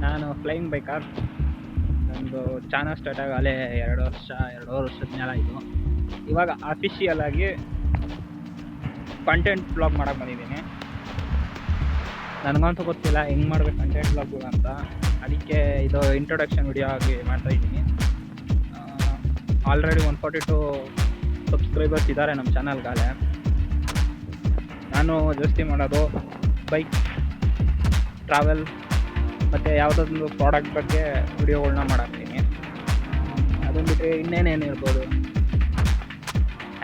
ನಾನು flying biker. ನಂದು channel start ಆಗಲೇ 2 ವರ್ಷದ ಮೇಲೆ ಇದು. ಇವಾಗ ಅಫಿಷಿಯಲ್ ಆಗಿ ಕಂಟೆಂಟ್ ಬ್ಲಾಗ್ ಮಾಡಕ್ಕೆ ಬಂದಿದ್ದೀನಿ. ನನಗಂತೂ ಗೊತ್ತಿಲ್ಲ ಹೆಂಗೆ ಮಾಡ್ಬೇಕು ಕಂಟೆಂಟ್ ಬ್ಲಾಗು ಅಂತ. ಅದಕ್ಕೆ ಇದು ಇಂಟ್ರೊಡಕ್ಷನ್ ವಿಡಿಯೋ ಆಗಿ ಮಾಡ್ತಾಯಿದ್ದೀನಿ. ಆಲ್ರೆಡಿ 142 ಸಬ್ಸ್ಕ್ರೈಬರ್ಸ್ ಇದ್ದಾರೆ ನಮ್ಮ ಚಾನಲ್ಗಾಲೆ. ನಾನು ಜಾಸ್ತಿ ಮಾಡೋದು ಬೈಕ್, ಟ್ರಾವೆಲ್ ಮತ್ತು ಯಾವುದೊಂದು ಪ್ರಾಡಕ್ಟ್ ಬಗ್ಗೆ ವಿಡಿಯೋಗಳ್ನ ಮಾಡಾಕ್ತೀನಿ. ಅದನ್ನು ಬಿಟ್ಟರೆ ಇನ್ನೇನೇನು ಇರ್ಬೋದು.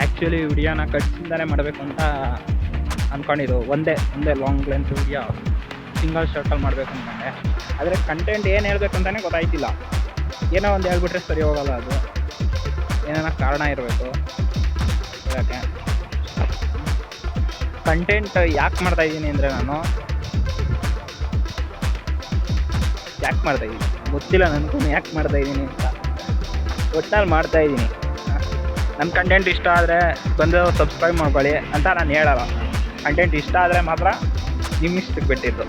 ಆ್ಯಕ್ಚುಲಿ ವಿಡಿಯೋನ ಕಟ್ಸಿಂದಲೇ ಮಾಡಬೇಕು ಅಂತ ಅಂದ್ಕೊಂಡಿದ್ದು. ಒಂದೇ ಲಾಂಗ್ ಲೆಂತ್ ವಿಡಿಯೋ ಸಿಂಗಲ್ ಶಾರ್ಟಲ್ಲಿ ಮಾಡಬೇಕು ಅಂದ್ಕೊಂಡೆ. ಆದರೆ ಕಂಟೆಂಟ್ ಏನು ಹೇಳಬೇಕು ಅಂತಲೇ ಗೊತ್ತಾಯ್ತಿಲ್ಲ. ಏನೋ ಒಂದು ಹೇಳ್ಬಿಟ್ರೆ ಸರಿ ಹೋಗಲ್ಲ. ಅದು ಏನೇನೋ ಕಾರಣ ಇರಬೇಕು ಯಾಕೆ ಕಂಟೆಂಟ್ ಯಾಕೆ ಮಾಡ್ತಾಯಿದ್ದೀನಿ ಅಂದರೆ, ನಾನು ಯಾಕೆ ಮಾಡ್ತಾಯಿದ್ದೀನಿ ಗೊತ್ತಿಲ್ಲ ನನಗೂ ಯಾಕೆ ಮಾಡ್ತಾಯಿದ್ದೀನಿ ಅಂತ. ಒಟ್ನಲ್ಲಿ ಮಾಡ್ತಾಯಿದ್ದೀನಿ. ನನ್ನ ಕಂಟೆಂಟ್ ಇಷ್ಟ ಆದರೆ ಬಂದು ಸಬ್ಸ್ಕ್ರೈಬ್ ಮಾಡ್ಕೊಳ್ಳಿ ಅಂತ ನಾನು ಹೇಳಲ್ಲ. ಕಂಟೆಂಟ್ ಇಷ್ಟ ಆದರೆ ಮಾತ್ರ ನಿಮ್ಮ ಇಷ್ಟಕ್ಕೆ ಬಿಟ್ಟಿದ್ದು.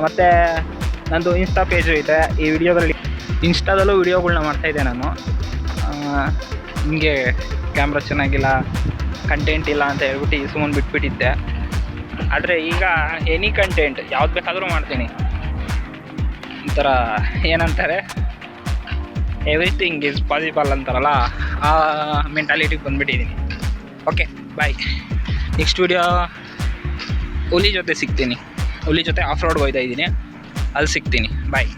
ಮತ್ತು ನಂದು ಇನ್ಸ್ಟಾ ಪೇಜು ಇದೆ. ಈ ವಿಡಿಯೋದಲ್ಲಿ ಇನ್ಸ್ಟಾದಲ್ಲೂ ವಿಡಿಯೋಗಳ್ನ ಮಾಡ್ತಾಯಿದ್ದೆ ನಾನು. ಹಿಂಗೆ ಕ್ಯಾಮ್ರಾ ಚೆನ್ನಾಗಿಲ್ಲ, ಕಂಟೆಂಟ್ ಇಲ್ಲ ಅಂತ ಹೇಳ್ಬಿಟ್ಟು ಸುಮ್ಮನೆ ಬಿಟ್ಬಿಟ್ಟಿದ್ದೆ. ಆದರೆ ಈಗ ಎನಿ ಕಂಟೆಂಟ್ ಯಾವ್ದು ಬೇಕಾದರೂ ಮಾಡ್ತೀನಿ. ಒಂಥರ ಏನಂತಾರೆ, ಎವ್ರಿಥಿಂಗ್ ಈಸ್ ಪಾಸಿಬಲ್ ಅಂತಾರಲ್ಲ, ಆ ಮೆಂಟಾಲಿಟಿಗೆ ಬಂದುಬಿಟ್ಟಿದ್ದೀನಿ. ಓಕೆ, ಬಾಯ್. ನೆಕ್ಸ್ಟ್ ವಿಡಿಯೋ ಹುಲಿ ಜೊತೆ ಸಿಗ್ತೀನಿ. ಹುಲಿ ಜೊತೆ ಆಫ್ ರೋಡ್ಗೆ ಹೋಗ್ತಾ ಇದ್ದೀನಿ, ಅಲ್ಲಿ ಸಿಗ್ತೀನಿ. ಬಾಯ್.